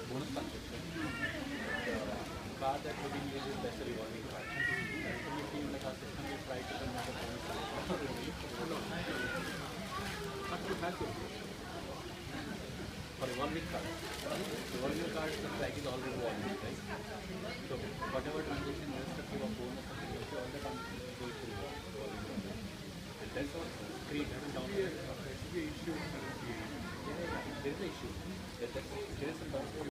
bonus transaction. The card that we use is just a revolving card. So we feel like our system will try to convert a bonus not to have it. For revolving card. Revolving card, the flag is already revolving, right? So whatever transaction is to give a bonus or all the transaction is going to revolve. And that's what created a download. There is an issue. There is some download.